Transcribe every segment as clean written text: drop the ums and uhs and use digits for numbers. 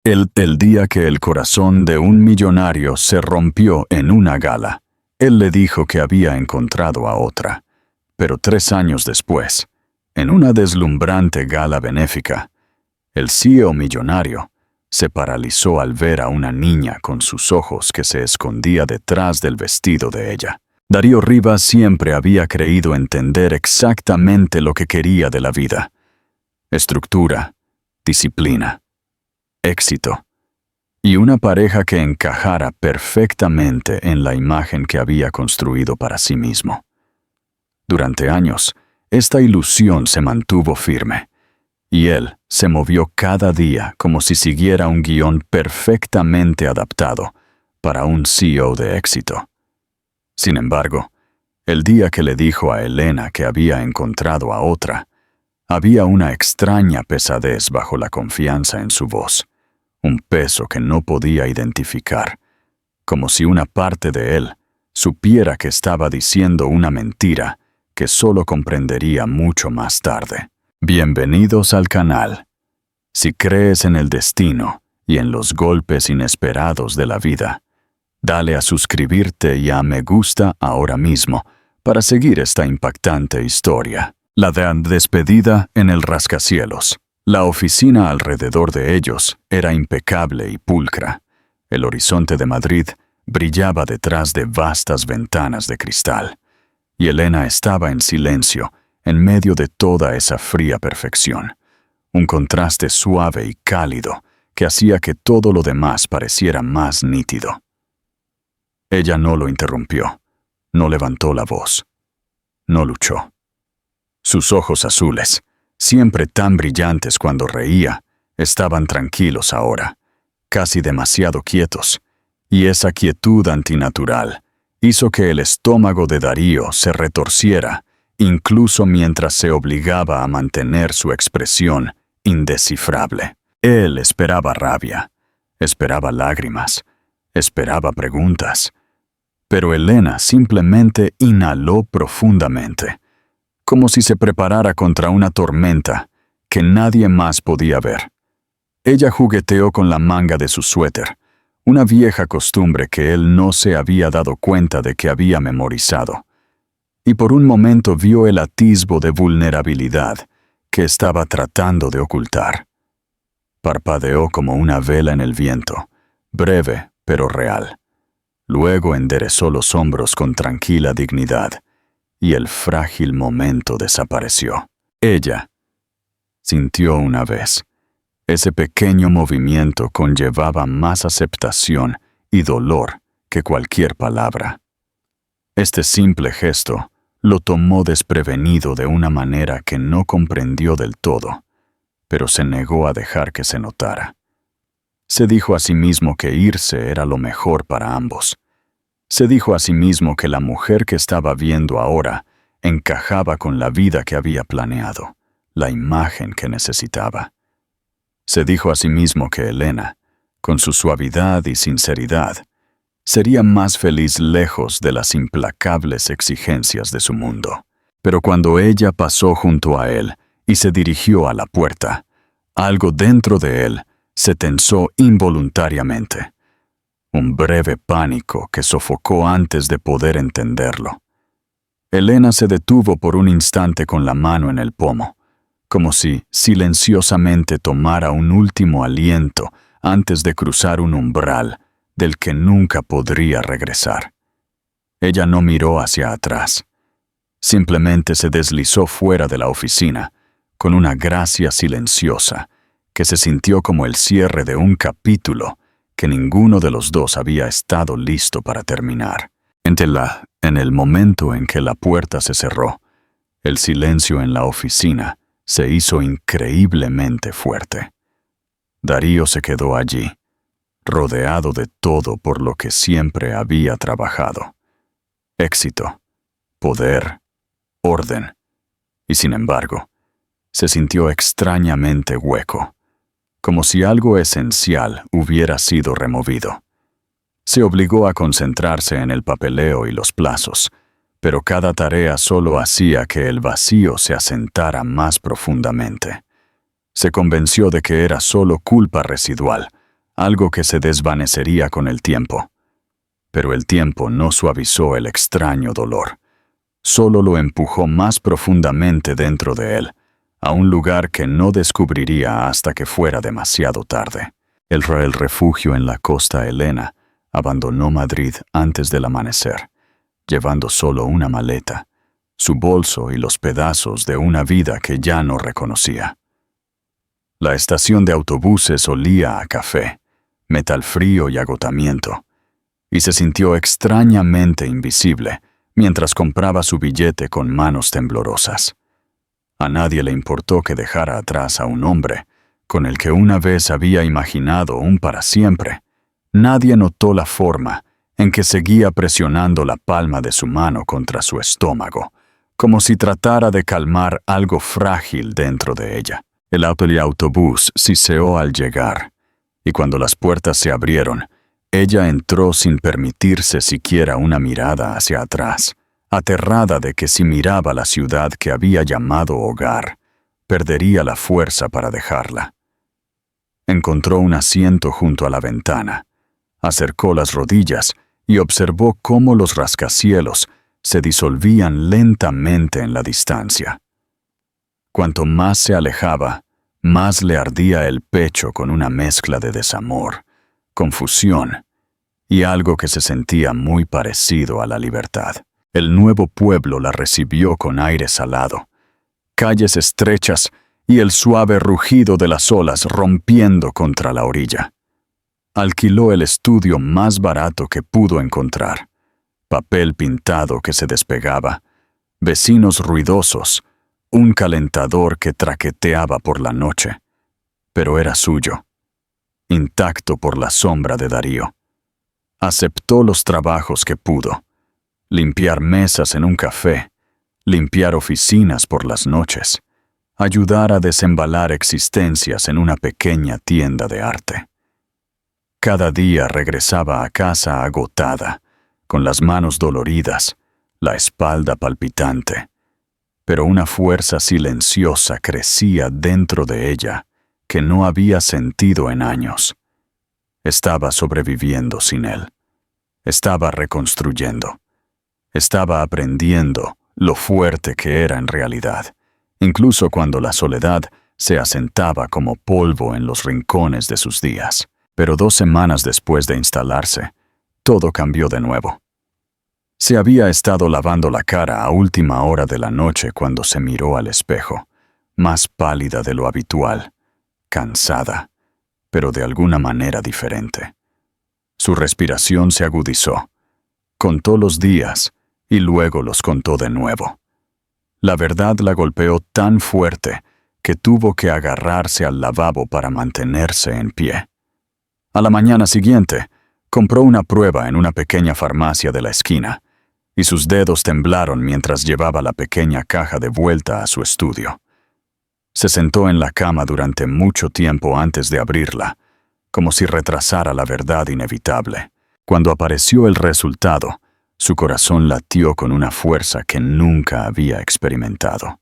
El día que el corazón de un millonario se rompió en una gala, él le dijo que había encontrado a otra. Pero 3 años después, en una deslumbrante gala benéfica, el CEO millonario se paralizó al ver a una niña con sus ojos que se escondía detrás del vestido de ella. Darío Rivas siempre había creído entender exactamente lo que quería de la vida: estructura, disciplina, éxito, y una pareja que encajara perfectamente en la imagen que había construido para sí mismo. Durante años, esta ilusión se mantuvo firme, y él se movió cada día como si siguiera un guión perfectamente adaptado para un CEO de éxito. Sin embargo, el día que le dijo a Elena que había encontrado a otra, había una extraña pesadez bajo la confianza en su voz, un peso que no podía identificar, como si una parte de él supiera que estaba diciendo una mentira que solo comprendería mucho más tarde. Bienvenidos al canal. Si crees en el destino y en los golpes inesperados de la vida, dale a suscribirte y a me gusta ahora mismo para seguir esta impactante historia. La despedida en el rascacielos. La oficina alrededor de ellos era impecable y pulcra. El horizonte de Madrid brillaba detrás de vastas ventanas de cristal, y Elena estaba en silencio en medio de toda esa fría perfección, un contraste suave y cálido que hacía que todo lo demás pareciera más nítido. Ella no lo interrumpió, no levantó la voz, no luchó. Sus ojos azules, siempre tan brillantes cuando reía, estaban tranquilos ahora, casi demasiado quietos, y esa quietud antinatural hizo que el estómago de Darío se retorciera, incluso mientras se obligaba a mantener su expresión indescifrable. Él esperaba rabia, esperaba lágrimas, esperaba preguntas, pero Elena simplemente inhaló profundamente, como si se preparara contra una tormenta que nadie más podía ver. Ella jugueteó con la manga de su suéter, una vieja costumbre que él no se había dado cuenta de que había memorizado, y por un momento vio el atisbo de vulnerabilidad que estaba tratando de ocultar. Parpadeó como una vela en el viento, breve pero real. Luego enderezó los hombros con tranquila dignidad, y el frágil momento desapareció. Ella sintió una vez. Ese pequeño movimiento conllevaba más aceptación y dolor que cualquier palabra. Este simple gesto lo tomó desprevenido de una manera que no comprendió del todo, pero se negó a dejar que se notara. Se dijo a sí mismo que irse era lo mejor para ambos. Se dijo a sí mismo que la mujer que estaba viendo ahora encajaba con la vida que había planeado, la imagen que necesitaba. Se dijo a sí mismo que Elena, con su suavidad y sinceridad, sería más feliz lejos de las implacables exigencias de su mundo. Pero cuando ella pasó junto a él y se dirigió a la puerta, algo dentro de él se tensó involuntariamente. Un breve pánico que sofocó antes de poder entenderlo. Elena se detuvo por un instante con la mano en el pomo, como si silenciosamente tomara un último aliento antes de cruzar un umbral del que nunca podría regresar. Ella no miró hacia atrás. Simplemente se deslizó fuera de la oficina, con una gracia silenciosa, que se sintió como el cierre de un capítulo que ninguno de los dos había estado listo para terminar. En el momento en que la puerta se cerró, el silencio en la oficina se hizo increíblemente fuerte. Darío se quedó allí, rodeado de todo por lo que siempre había trabajado: éxito, poder, orden, y sin embargo, se sintió extrañamente hueco, como si algo esencial hubiera sido removido. Se obligó a concentrarse en el papeleo y los plazos, pero cada tarea solo hacía que el vacío se asentara más profundamente. Se convenció de que era solo culpa residual, algo que se desvanecería con el tiempo. Pero el tiempo no suavizó el extraño dolor, solo lo empujó más profundamente dentro de él, a un lugar que no descubriría hasta que fuera demasiado tarde. El refugio en la costa helena abandonó Madrid antes del amanecer, llevando solo una maleta, su bolso y los pedazos de una vida que ya no reconocía. La estación de autobuses olía a café, metal frío y agotamiento, y se sintió extrañamente invisible mientras compraba su billete con manos temblorosas. A nadie le importó que dejara atrás a un hombre con el que una vez había imaginado un para siempre. Nadie notó la forma en que seguía presionando la palma de su mano contra su estómago, como si tratara de calmar algo frágil dentro de ella. El autobús siseó al llegar, y cuando las puertas se abrieron, ella entró sin permitirse siquiera una mirada hacia atrás, aterrada de que si miraba la ciudad que había llamado hogar, perdería la fuerza para dejarla. Encontró un asiento junto a la ventana, acercó las rodillas y observó cómo los rascacielos se disolvían lentamente en la distancia. Cuanto más se alejaba, más le ardía el pecho con una mezcla de desamor, confusión y algo que se sentía muy parecido a la libertad. El nuevo pueblo la recibió con aire salado, calles estrechas y el suave rugido de las olas rompiendo contra la orilla. Alquiló el estudio más barato que pudo encontrar, papel pintado que se despegaba, vecinos ruidosos, un calentador que traqueteaba por la noche, pero era suyo, intacto por la sombra de Darío. Aceptó los trabajos que pudo, limpiar mesas en un café, limpiar oficinas por las noches, ayudar a desembalar existencias en una pequeña tienda de arte. Cada día regresaba a casa agotada, con las manos doloridas, la espalda palpitante, pero una fuerza silenciosa crecía dentro de ella que no había sentido en años. Estaba sobreviviendo sin él. Estaba reconstruyendo. Estaba aprendiendo lo fuerte que era en realidad, incluso cuando la soledad se asentaba como polvo en los rincones de sus días. Pero 2 semanas después de instalarse, todo cambió de nuevo. Se había estado lavando la cara a última hora de la noche cuando se miró al espejo, más pálida de lo habitual, cansada, pero de alguna manera diferente. Su respiración se agudizó. Contó los días y luego los contó de nuevo. La verdad la golpeó tan fuerte que tuvo que agarrarse al lavabo para mantenerse en pie. A la mañana siguiente, compró una prueba en una pequeña farmacia de la esquina, y sus dedos temblaron mientras llevaba la pequeña caja de vuelta a su estudio. Se sentó en la cama durante mucho tiempo antes de abrirla, como si retrasara la verdad inevitable. Cuando apareció el resultado, su corazón latió con una fuerza que nunca había experimentado.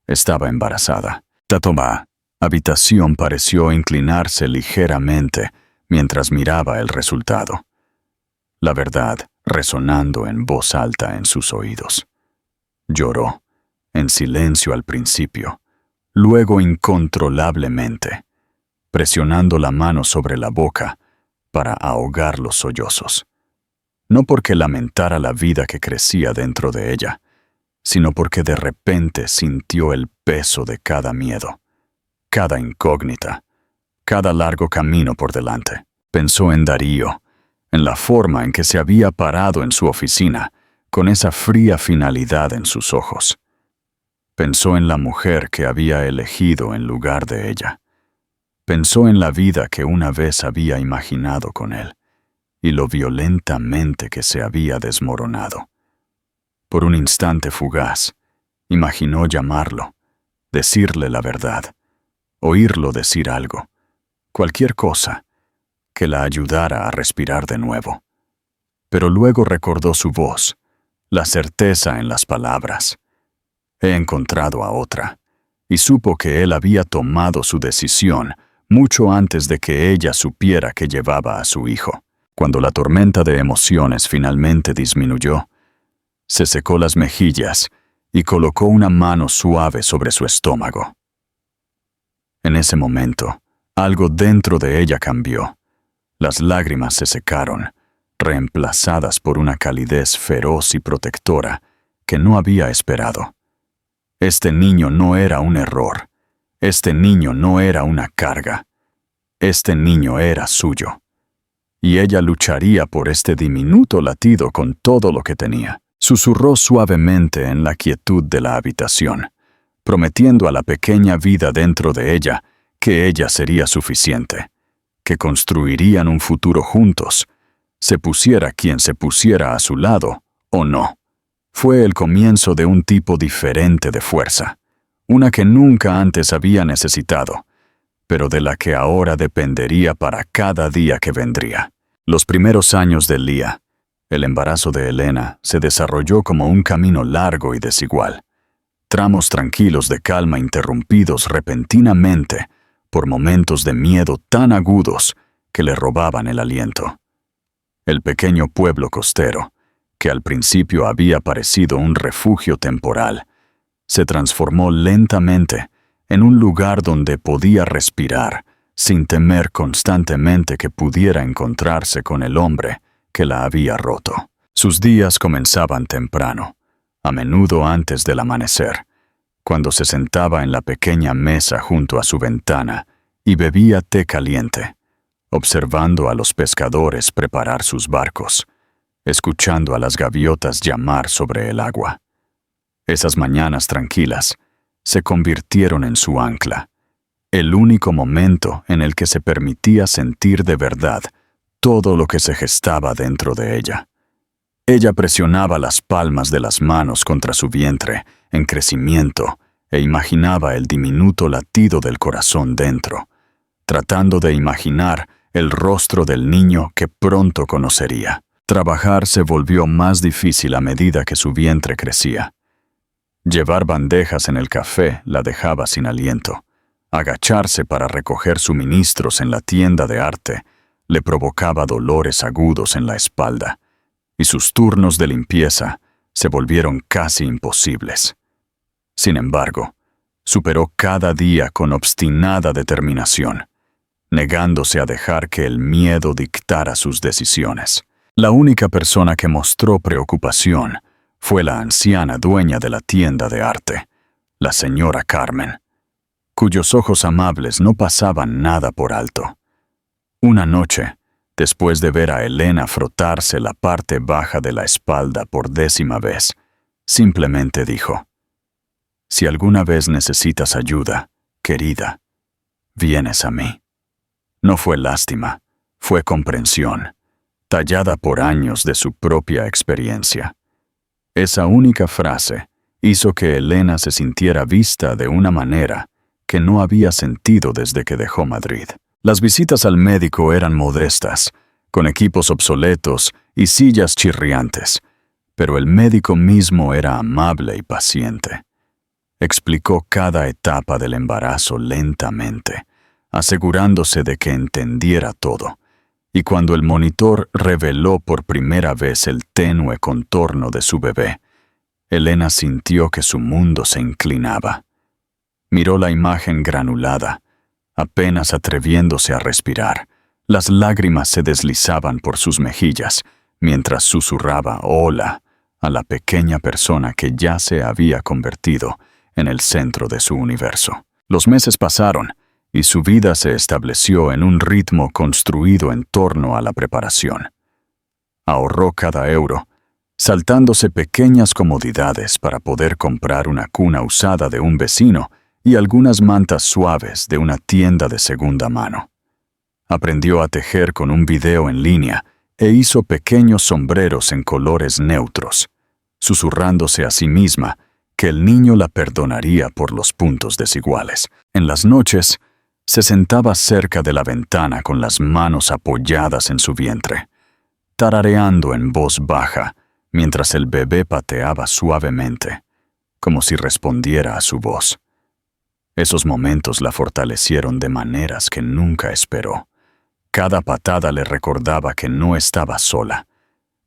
Estaba embarazada. La habitación pareció inclinarse ligeramente mientras miraba el resultado. La verdad resonando en voz alta en sus oídos. Lloró, en silencio al principio, luego incontrolablemente, presionando la mano sobre la boca para ahogar los sollozos. No porque lamentara la vida que crecía dentro de ella, sino porque de repente sintió el peso de cada miedo, cada incógnita, cada largo camino por delante. Pensó en Darío, en la forma en que se había parado en su oficina, con esa fría finalidad en sus ojos. Pensó en la mujer que había elegido en lugar de ella. Pensó en la vida que una vez había imaginado con él, y lo violentamente que se había desmoronado. Por un instante fugaz, imaginó llamarlo, decirle la verdad, oírlo decir algo, cualquier cosa, que la ayudara a respirar de nuevo. Pero luego recordó su voz, la certeza en las palabras. He encontrado a otra, y supo que él había tomado su decisión mucho antes de que ella supiera que llevaba a su hijo. Cuando la tormenta de emociones finalmente disminuyó, se secó las mejillas y colocó una mano suave sobre su estómago. En ese momento, algo dentro de ella cambió. Las lágrimas se secaron, reemplazadas por una calidez feroz y protectora que no había esperado. Este niño no era un error. Este niño no era una carga. Este niño era suyo. Y ella lucharía por este diminuto latido con todo lo que tenía. Susurró suavemente en la quietud de la habitación, prometiendo a la pequeña vida dentro de ella que ella sería suficiente, que construirían un futuro juntos, se pusiera quien se pusiera a su lado o no. Fue el comienzo de un tipo diferente de fuerza, una que nunca antes había necesitado, pero de la que ahora dependería para cada día que vendría. Los primeros años de Lía, el embarazo de Elena, se desarrolló como un camino largo y desigual. Tramos tranquilos de calma interrumpidos repentinamente por momentos de miedo tan agudos que le robaban el aliento. El pequeño pueblo costero, que al principio había parecido un refugio temporal, se transformó lentamente en un lugar donde podía respirar sin temer constantemente que pudiera encontrarse con el hombre que la había roto. Sus días comenzaban temprano, a menudo antes del amanecer, cuando se sentaba en la pequeña mesa junto a su ventana y bebía té caliente, observando a los pescadores preparar sus barcos, escuchando a las gaviotas llamar sobre el agua. Esas mañanas tranquilas se convirtieron en su ancla, el único momento en el que se permitía sentir de verdad todo lo que se gestaba dentro de ella. Ella presionaba las palmas de las manos contra su vientre en crecimiento e imaginaba el diminuto latido del corazón dentro, tratando de imaginar el rostro del niño que pronto conocería. Trabajar se volvió más difícil a medida que su vientre crecía. Llevar bandejas en el café la dejaba sin aliento. Agacharse para recoger suministros en la tienda de arte le provocaba dolores agudos en la espalda, y sus turnos de limpieza se volvieron casi imposibles. Sin embargo, superó cada día con obstinada determinación, negándose a dejar que el miedo dictara sus decisiones. La única persona que mostró preocupación fue la anciana dueña de la tienda de arte, la señora Carmen, cuyos ojos amables no pasaban nada por alto. Una noche, después de ver a Elena frotarse la parte baja de la espalda por 10ª vez, simplemente dijo: «Si alguna vez necesitas ayuda, querida, vienes a mí». No fue lástima, fue comprensión, tallada por años de su propia experiencia. Esa única frase hizo que Elena se sintiera vista de una manera que no había sentido desde que dejó Madrid. Las visitas al médico eran modestas, con equipos obsoletos y sillas chirriantes, pero el médico mismo era amable y paciente. Explicó cada etapa del embarazo lentamente, asegurándose de que entendiera todo, y cuando el monitor reveló por primera vez el tenue contorno de su bebé, Elena sintió que su mundo se inclinaba. Miró la imagen granulada, apenas atreviéndose a respirar. Las lágrimas se deslizaban por sus mejillas, mientras susurraba hola a la pequeña persona que ya se había convertido en el centro de su universo. Los meses pasaron, y su vida se estableció en un ritmo construido en torno a la preparación. Ahorró cada euro, saltándose pequeñas comodidades para poder comprar una cuna usada de un vecino y algunas mantas suaves de una tienda de segunda mano. Aprendió a tejer con un video en línea e hizo pequeños sombreros en colores neutros, susurrándose a sí misma que el niño la perdonaría por los puntos desiguales. En las noches, se sentaba cerca de la ventana con las manos apoyadas en su vientre, tarareando en voz baja mientras el bebé pateaba suavemente, como si respondiera a su voz. Esos momentos la fortalecieron de maneras que nunca esperó. Cada patada le recordaba que no estaba sola,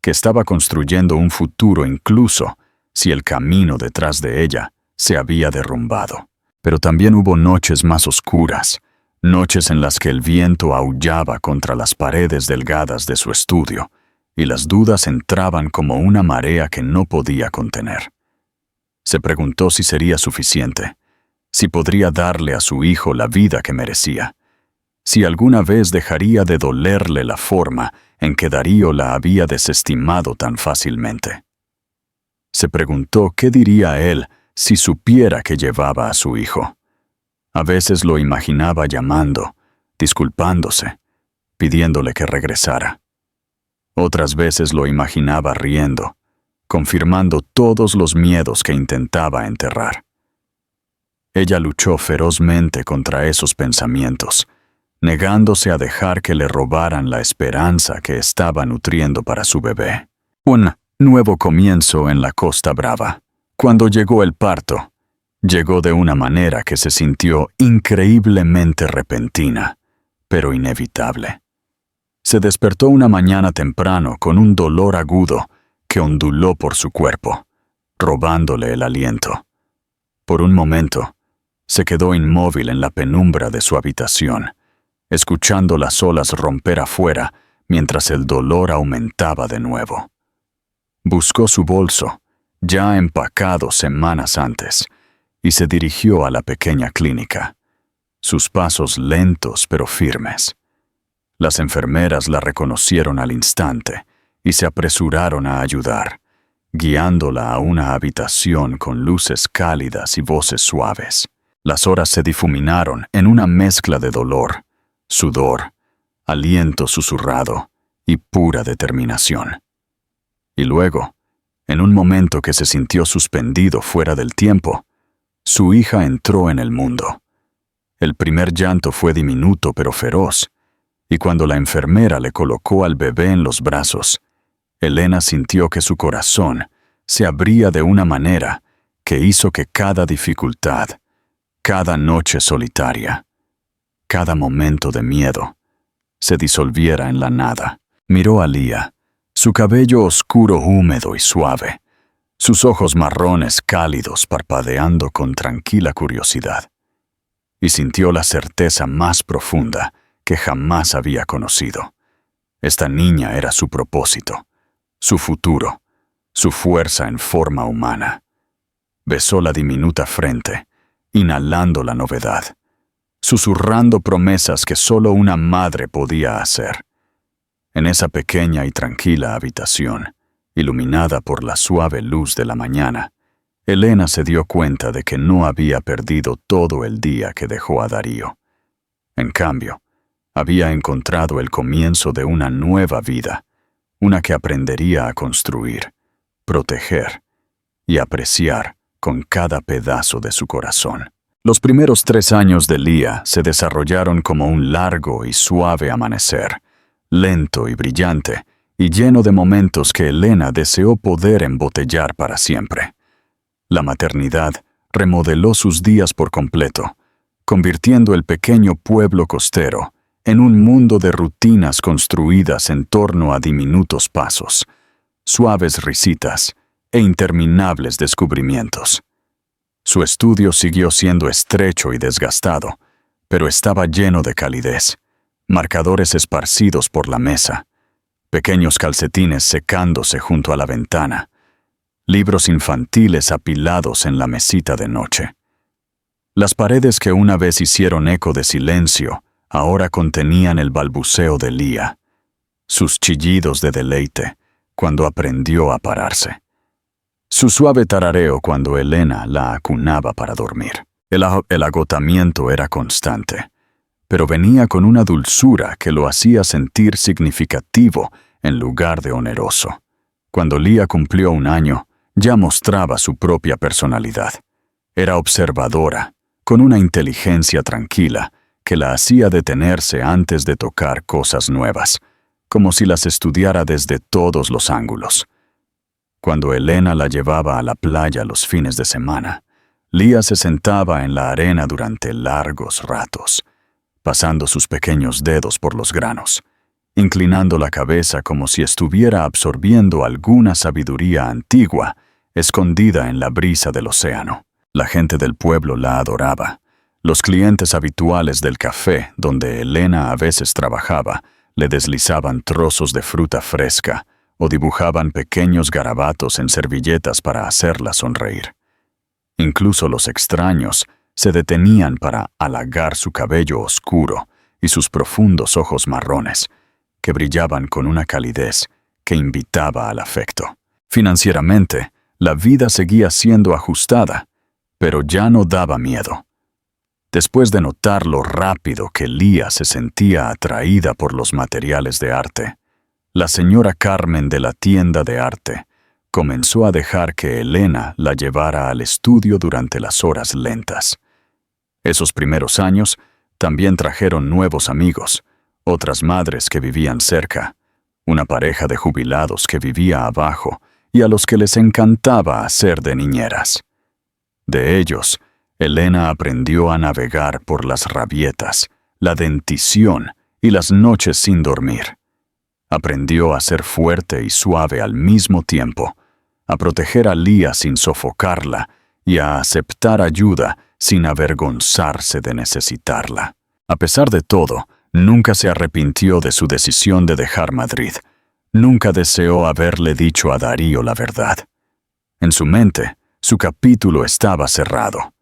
que estaba construyendo un futuro incluso si el camino detrás de ella se había derrumbado. Pero también hubo noches más oscuras, noches en las que el viento aullaba contra las paredes delgadas de su estudio, y las dudas entraban como una marea que no podía contener. Se preguntó si sería suficiente, si podría darle a su hijo la vida que merecía, si alguna vez dejaría de dolerle la forma en que Darío la había desestimado tan fácilmente. Se preguntó qué diría él si supiera que llevaba a su hijo. A veces lo imaginaba llamando, disculpándose, pidiéndole que regresara. Otras veces lo imaginaba riendo, confirmando todos los miedos que intentaba enterrar. Ella luchó ferozmente contra esos pensamientos, negándose a dejar que le robaran la esperanza que estaba nutriendo para su bebé. Un nuevo comienzo en la Costa Brava. Cuando llegó el parto, llegó de una manera que se sintió increíblemente repentina, pero inevitable. Se despertó una mañana temprano con un dolor agudo que onduló por su cuerpo, robándole el aliento. Por un momento, se quedó inmóvil en la penumbra de su habitación, escuchando las olas romper afuera mientras el dolor aumentaba de nuevo. Buscó su bolso, ya empacado semanas antes, y se dirigió a la pequeña clínica, sus pasos lentos pero firmes. Las enfermeras la reconocieron al instante y se apresuraron a ayudar, guiándola a una habitación con luces cálidas y voces suaves. Las horas se difuminaron en una mezcla de dolor, sudor, aliento susurrado y pura determinación. Y luego, en un momento que se sintió suspendido fuera del tiempo, su hija entró en el mundo. El primer llanto fue diminuto pero feroz, y cuando la enfermera le colocó al bebé en los brazos, Elena sintió que su corazón se abría de una manera que hizo que cada dificultad, cada noche solitaria, cada momento de miedo, se disolviera en la nada. Miró a Lía, su cabello oscuro, húmedo y suave, sus ojos marrones cálidos parpadeando con tranquila curiosidad, y sintió la certeza más profunda que jamás había conocido. Esta niña era su propósito, su futuro, su fuerza en forma humana. Besó la diminuta frente, inhalando la novedad, susurrando promesas que solo una madre podía hacer. En esa pequeña y tranquila habitación, iluminada por la suave luz de la mañana, Elena se dio cuenta de que no había perdido todo el día que dejó a Darío. En cambio, había encontrado el comienzo de una nueva vida, una que aprendería a construir, proteger y apreciar con cada pedazo de su corazón. Los primeros 3 años de Lía se desarrollaron como un largo y suave amanecer, lento y brillante, y lleno de momentos que Elena deseó poder embotellar para siempre. La maternidad remodeló sus días por completo, convirtiendo el pequeño pueblo costero en un mundo de rutinas construidas en torno a diminutos pasos, suaves risitas e interminables descubrimientos. Su estudio siguió siendo estrecho y desgastado, pero estaba lleno de calidez, marcadores esparcidos por la mesa, pequeños calcetines secándose junto a la ventana, libros infantiles apilados en la mesita de noche. Las paredes que una vez hicieron eco de silencio ahora contenían el balbuceo de Lía, sus chillidos de deleite cuando aprendió a pararse, su suave tarareo cuando Elena la acunaba para dormir. El agotamiento era constante, pero venía con una dulzura que lo hacía sentir significativo en lugar de oneroso. Cuando Lía cumplió 1 año, ya mostraba su propia personalidad. Era observadora, con una inteligencia tranquila que la hacía detenerse antes de tocar cosas nuevas, como si las estudiara desde todos los ángulos. Cuando Elena la llevaba a la playa los fines de semana, Lía se sentaba en la arena durante largos ratos, pasando sus pequeños dedos por los granos, inclinando la cabeza como si estuviera absorbiendo alguna sabiduría antigua escondida en la brisa del océano. La gente del pueblo la adoraba. Los clientes habituales del café, donde Elena a veces trabajaba, le deslizaban trozos de fruta fresca o dibujaban pequeños garabatos en servilletas para hacerla sonreír. Incluso los extraños se detenían para halagar su cabello oscuro y sus profundos ojos marrones, que brillaban con una calidez que invitaba al afecto. Financieramente, la vida seguía siendo ajustada, pero ya no daba miedo. Después de notar lo rápido que Lía se sentía atraída por los materiales de arte, la señora Carmen de la tienda de arte comenzó a dejar que Elena la llevara al estudio durante las horas lentas. Esos primeros años también trajeron nuevos amigos, otras madres que vivían cerca, una pareja de jubilados que vivía abajo y a los que les encantaba hacer de niñeras. De ellos, Elena aprendió a navegar por las rabietas, la dentición y las noches sin dormir. Aprendió a ser fuerte y suave al mismo tiempo, a proteger a Lía sin sofocarla y a aceptar ayuda sin avergonzarse de necesitarla. A pesar de todo, nunca se arrepintió de su decisión de dejar Madrid. Nunca deseó haberle dicho a Darío la verdad. En su mente, su capítulo estaba cerrado.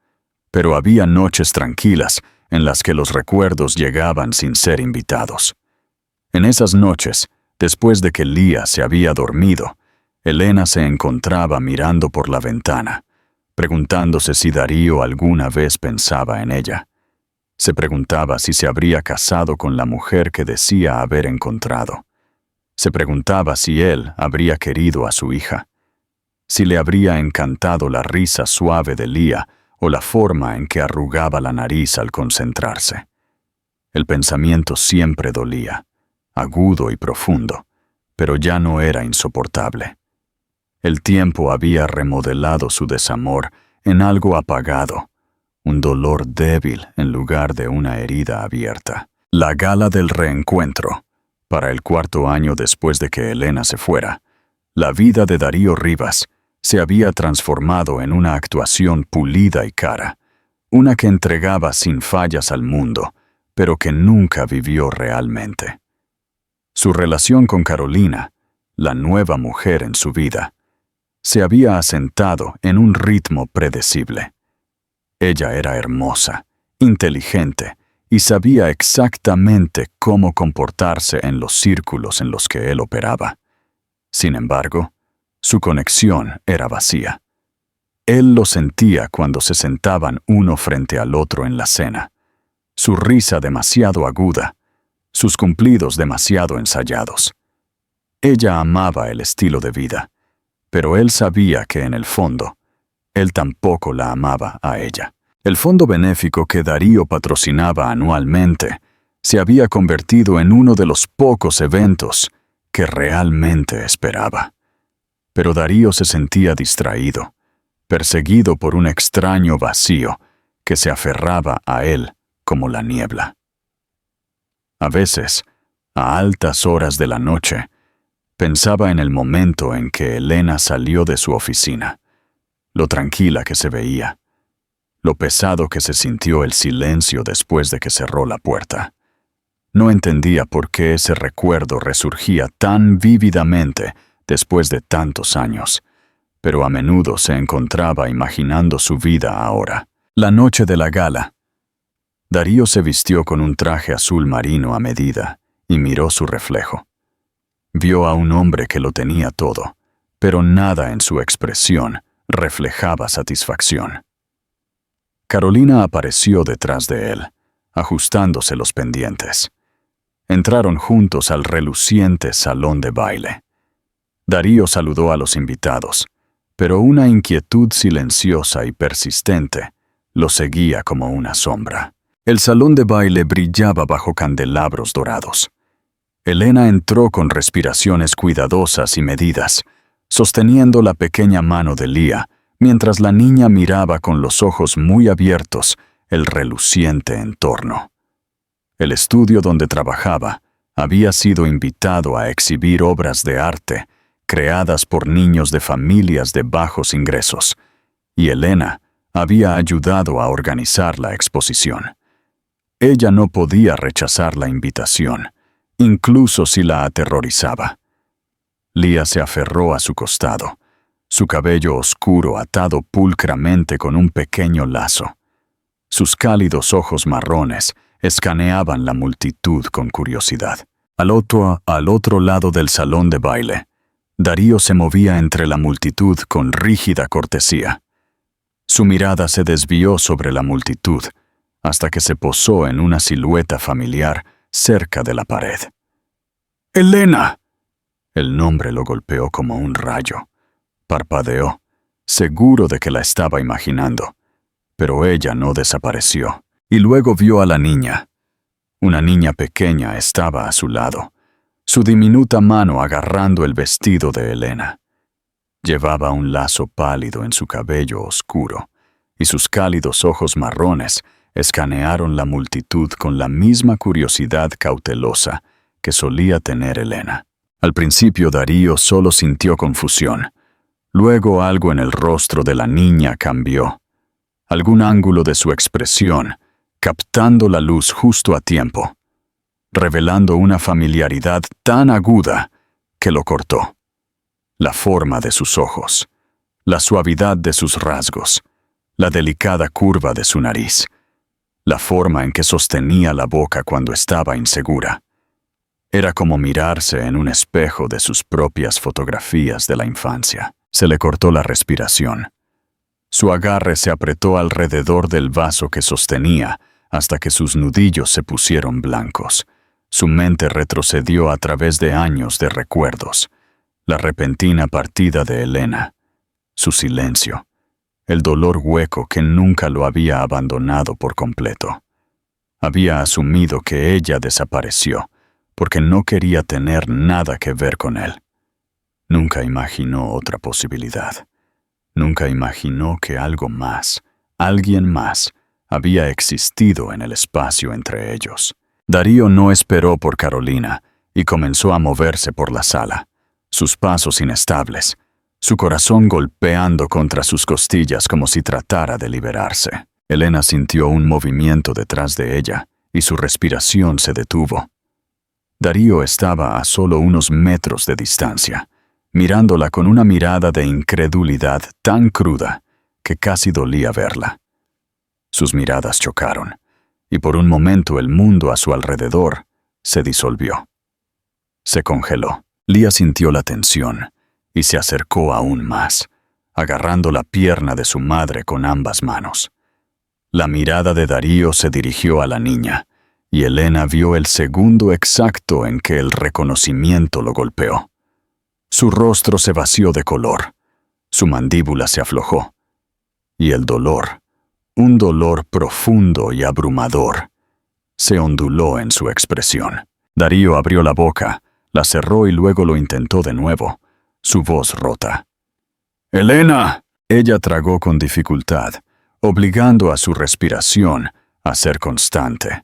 Pero había noches tranquilas en las que los recuerdos llegaban sin ser invitados. En esas noches, después de que Lía se había dormido, Elena se encontraba mirando por la ventana, preguntándose si Darío alguna vez pensaba en ella. Se preguntaba si se habría casado con la mujer que decía haber encontrado. Se preguntaba si él habría querido a su hija, si le habría encantado la risa suave de Lía o la forma en que arrugaba la nariz al concentrarse. El pensamiento siempre dolía, agudo y profundo, pero ya no era insoportable. El tiempo había remodelado su desamor en algo apagado, un dolor débil en lugar de una herida abierta. La gala del reencuentro, para el 4º año después de que Elena se fuera, la vida de Darío Rivas se había transformado en una actuación pulida y cara, una que entregaba sin fallas al mundo, pero que nunca vivió realmente. Su relación con Carolina, la nueva mujer en su vida, se había asentado en un ritmo predecible. Ella era hermosa, inteligente y sabía exactamente cómo comportarse en los círculos en los que él operaba. Sin embargo, su conexión era vacía. Él lo sentía cuando se sentaban uno frente al otro en la cena, su risa demasiado aguda, sus cumplidos demasiado ensayados. Ella amaba el estilo de vida, pero él sabía que en el fondo, él tampoco la amaba a ella. El fondo benéfico que Darío patrocinaba anualmente se había convertido en uno de los pocos eventos que realmente esperaba. Pero Darío se sentía distraído, perseguido por un extraño vacío que se aferraba a él como la niebla. A veces, a altas horas de la noche, pensaba en el momento en que Elena salió de su oficina, lo tranquila que se veía, lo pesado que se sintió el silencio después de que cerró la puerta. No entendía por qué ese recuerdo resurgía tan vívidamente después de tantos años, pero a menudo se encontraba imaginando su vida ahora. La noche de la gala. Darío se vistió con un traje azul marino a medida y miró su reflejo. Vio a un hombre que lo tenía todo, pero nada en su expresión reflejaba satisfacción. Carolina apareció detrás de él, ajustándose los pendientes. Entraron juntos al reluciente salón de baile. Darío saludó a los invitados, pero una inquietud silenciosa y persistente lo seguía como una sombra. El salón de baile brillaba bajo candelabros dorados. Elena entró con respiraciones cuidadosas y medidas, sosteniendo la pequeña mano de Lía mientras la niña miraba con los ojos muy abiertos el reluciente entorno. El estudio donde trabajaba había sido invitado a exhibir obras de arte creadas por niños de familias de bajos ingresos, y Elena había ayudado a organizar la exposición. Ella no podía rechazar la invitación, incluso si la aterrorizaba. Lía se aferró a su costado, su cabello oscuro atado pulcramente con un pequeño lazo. Sus cálidos ojos marrones escaneaban la multitud con curiosidad. Al otro lado del salón de baile, Darío se movía entre la multitud con rígida cortesía. Su mirada se desvió sobre la multitud hasta que se posó en una silueta familiar cerca de la pared. ¡Elena! El nombre lo golpeó como un rayo. Parpadeó, seguro de que la estaba imaginando, pero ella no desapareció, y luego vio a la niña. Una niña pequeña estaba a su lado, su diminuta mano agarrando el vestido de Elena. Llevaba un lazo pálido en su cabello oscuro, y sus cálidos ojos marrones escanearon la multitud con la misma curiosidad cautelosa que solía tener Elena. Al principio Darío solo sintió confusión. Luego algo en el rostro de la niña cambió. Algún ángulo de su expresión, captando la luz justo a tiempo, revelando una familiaridad tan aguda que lo cortó. La forma de sus ojos, la suavidad de sus rasgos, la delicada curva de su nariz, la forma en que sostenía la boca cuando estaba insegura. Era como mirarse en un espejo de sus propias fotografías de la infancia. Se le cortó la respiración. Su agarre se apretó alrededor del vaso que sostenía hasta que sus nudillos se pusieron blancos. Su mente retrocedió a través de años de recuerdos. La repentina partida de Elena, su silencio, el dolor hueco que nunca lo había abandonado por completo. Había asumido que ella desapareció porque no quería tener nada que ver con él. Nunca imaginó otra posibilidad. Nunca imaginó que algo más, alguien más, había existido en el espacio entre ellos. Darío no esperó por Carolina y comenzó a moverse por la sala, sus pasos inestables, su corazón golpeando contra sus costillas como si tratara de liberarse. Elena sintió un movimiento detrás de ella y su respiración se detuvo. Darío estaba a solo unos metros de distancia, mirándola con una mirada de incredulidad tan cruda que casi dolía verla. Sus miradas chocaron, y por un momento el mundo a su alrededor se disolvió. Se congeló. Lía sintió la tensión y se acercó aún más, agarrando la pierna de su madre con ambas manos. La mirada de Darío se dirigió a la niña, y Elena vio el segundo exacto en que el reconocimiento lo golpeó. Su rostro se vació de color, su mandíbula se aflojó, y el dolor, un dolor profundo y abrumador, se onduló en su expresión. Darío abrió la boca, la cerró y luego lo intentó de nuevo, su voz rota. ¡Elena! Ella tragó con dificultad, obligando a su respiración a ser constante,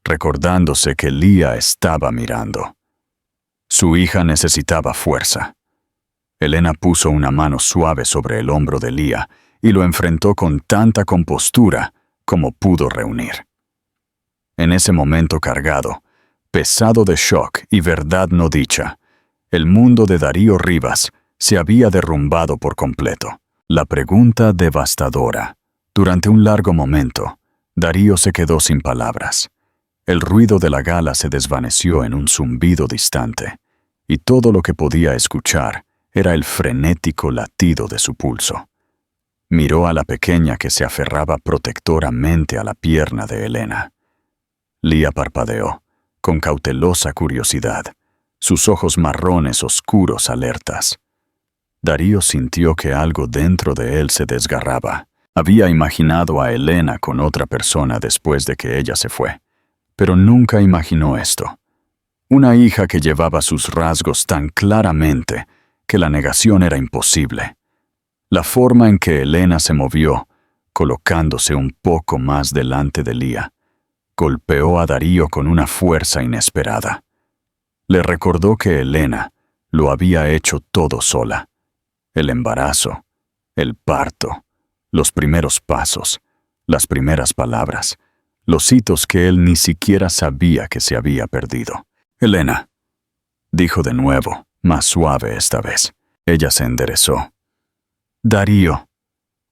recordándose que Lía estaba mirando. Su hija necesitaba fuerza. Elena puso una mano suave sobre el hombro de Lía y lo enfrentó con tanta compostura como pudo reunir. En ese momento cargado, pesado de shock y verdad no dicha, el mundo de Darío Rivas se había derrumbado por completo. La pregunta devastadora. Durante un largo momento, Darío se quedó sin palabras. El ruido de la gala se desvaneció en un zumbido distante, y todo lo que podía escuchar era el frenético latido de su pulso. Miró a la pequeña que se aferraba protectoramente a la pierna de Elena. Lía parpadeó, con cautelosa curiosidad, sus ojos marrones oscuros alertas. Darío sintió que algo dentro de él se desgarraba. Había imaginado a Elena con otra persona después de que ella se fue, pero nunca imaginó esto. Una hija que llevaba sus rasgos tan claramente que la negación era imposible. La forma en que Elena se movió, colocándose un poco más delante de Lía, golpeó a Darío con una fuerza inesperada. Le recordó que Elena lo había hecho todo sola. El embarazo, el parto, los primeros pasos, las primeras palabras, los hitos que él ni siquiera sabía que se había perdido. «Elena», dijo de nuevo, más suave esta vez. Ella se enderezó. «Darío»,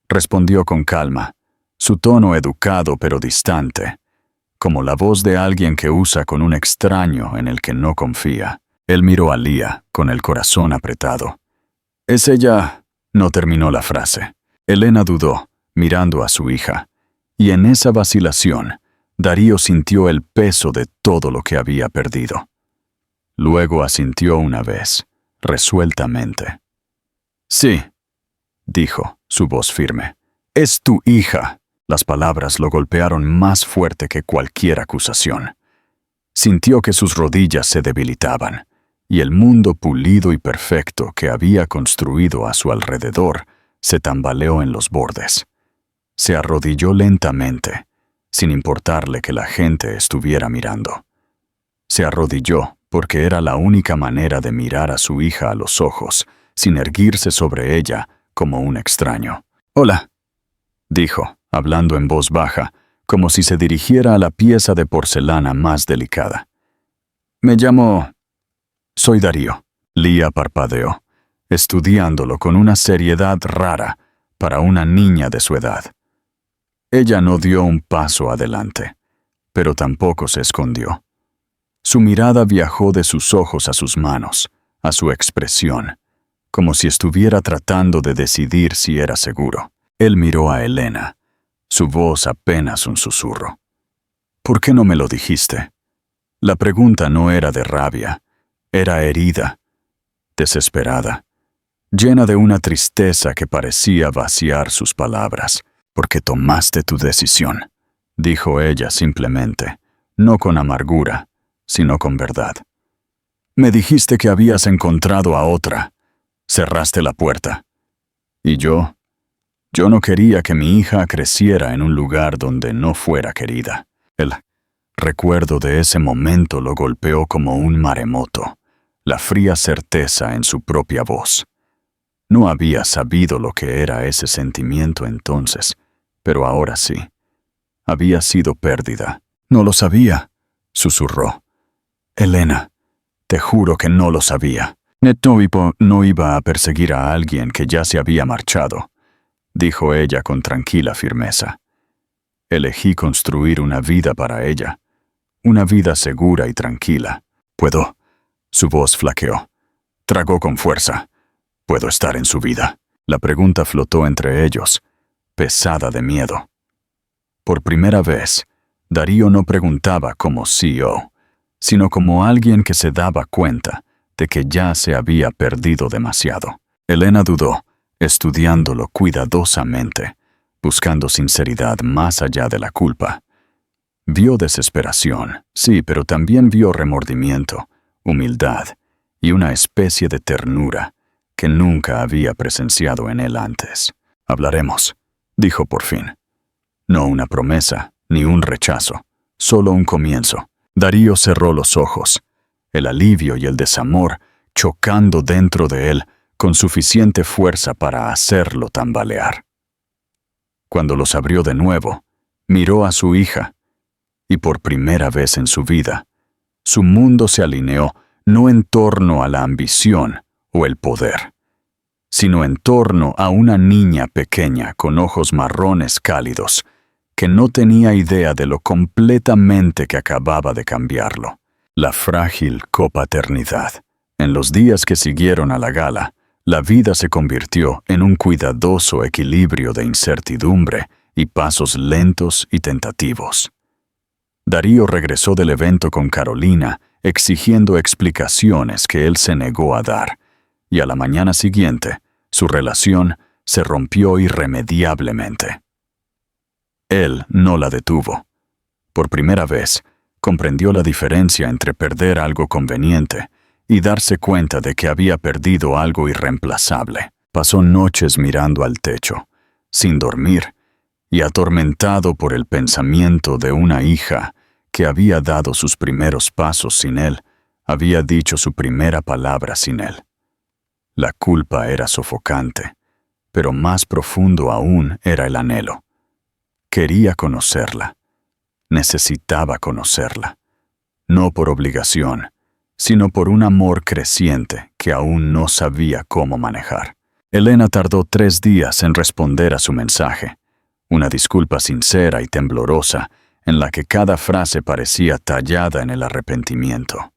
respondió con calma, su tono educado pero distante, como la voz de alguien que usa con un extraño en el que no confía. Él miró a Lía con el corazón apretado. «¿Es ella?» No terminó la frase. Elena dudó, mirando a su hija, y en esa vacilación, Darío sintió el peso de todo lo que había perdido. Luego asintió una vez, resueltamente. «Sí», dijo, su voz firme. «Es tu hija». Las palabras lo golpearon más fuerte que cualquier acusación. Sintió que sus rodillas se debilitaban, y el mundo pulido y perfecto que había construido a su alrededor se tambaleó en los bordes. Se arrodilló lentamente, sin importarle que la gente estuviera mirando. Se arrodilló porque era la única manera de mirar a su hija a los ojos, sin erguirse sobre ella como un extraño. «Hola», dijo, hablando en voz baja, como si se dirigiera a la pieza de porcelana más delicada. «Me llamo... Soy Darío». Lía parpadeó, estudiándolo con una seriedad rara para una niña de su edad. Ella no dio un paso adelante, pero tampoco se escondió. Su mirada viajó de sus ojos a sus manos, a su expresión, como si estuviera tratando de decidir si era seguro. Él miró a Elena, su voz apenas un susurro. «¿Por qué no me lo dijiste?» La pregunta no era de rabia, era herida, desesperada, llena de una tristeza que parecía vaciar sus palabras. «Porque tomaste tu decisión», dijo ella simplemente, no con amargura, sino con verdad. «Me dijiste que habías encontrado a otra. Cerraste la puerta. Y yo no quería que mi hija creciera en un lugar donde no fuera querida». El recuerdo de ese momento lo golpeó como un maremoto, la fría certeza en su propia voz. No había sabido lo que era ese sentimiento entonces, pero ahora sí. Había sido pérdida. «No lo sabía», susurró. «Elena, te juro que no lo sabía. Netnovipo no iba a perseguir a alguien que ya se había marchado», dijo ella con tranquila firmeza. «Elegí construir una vida para ella, una vida segura y tranquila. Puedo». Su voz flaqueó. Tragó con fuerza. «¿Puedo estar en su vida?» La pregunta flotó entre ellos, pesada de miedo. Por primera vez, Darío no preguntaba como CEO, sino como alguien que se daba cuenta de que ya se había perdido demasiado. Elena dudó, estudiándolo cuidadosamente, buscando sinceridad más allá de la culpa. Vio desesperación, sí, pero también vio remordimiento, humildad y una especie de ternura que nunca había presenciado en él antes. «Hablaremos», dijo por fin. No una promesa, ni un rechazo, solo un comienzo. Darío cerró los ojos, el alivio y el desamor chocando dentro de él con suficiente fuerza para hacerlo tambalear. Cuando los abrió de nuevo, miró a su hija, y por primera vez en su vida, su mundo se alineó no en torno a la ambición o el poder, sino en torno a una niña pequeña con ojos marrones cálidos, que no tenía idea de lo completamente que acababa de cambiarlo. La frágil copaternidad. En los días que siguieron a la gala, la vida se convirtió en un cuidadoso equilibrio de incertidumbre y pasos lentos y tentativos. Darío regresó del evento con Carolina, exigiendo explicaciones que él se negó a dar, y a la mañana siguiente, su relación se rompió irremediablemente. Él no la detuvo. Por primera vez, comprendió la diferencia entre perder algo conveniente y darse cuenta de que había perdido algo irreemplazable. Pasó noches mirando al techo, sin dormir, y atormentado por el pensamiento de una hija que había dado sus primeros pasos sin él, había dicho su primera palabra sin él. La culpa era sofocante, pero más profundo aún era el anhelo. Quería conocerla. Necesitaba conocerla. No por obligación, sino por un amor creciente que aún no sabía cómo manejar. Elena tardó 3 días en responder a su mensaje, una disculpa sincera y temblorosa en la que cada frase parecía tallada en el arrepentimiento.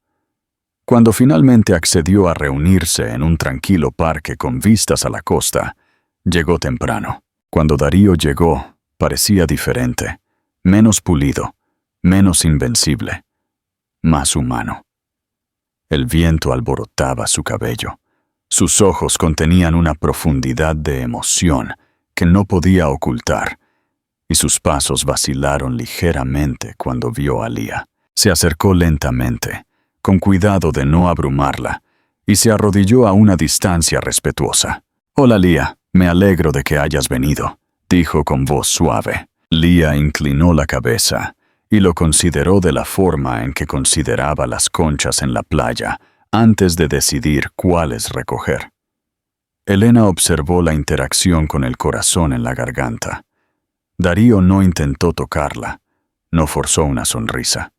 Cuando finalmente accedió a reunirse en un tranquilo parque con vistas a la costa, llegó temprano. Cuando Darío llegó, parecía diferente, menos pulido, menos invencible, más humano. El viento alborotaba su cabello. Sus ojos contenían una profundidad de emoción que no podía ocultar, y sus pasos vacilaron ligeramente cuando vio a Lía. Se acercó lentamente, con cuidado de no abrumarla, y se arrodilló a una distancia respetuosa. «Hola, Lía, me alegro de que hayas venido», dijo con voz suave. Lía inclinó la cabeza y lo consideró de la forma en que consideraba las conchas en la playa antes de decidir cuáles recoger. Elena observó la interacción con el corazón en la garganta. Darío no intentó tocarla, no forzó una sonrisa.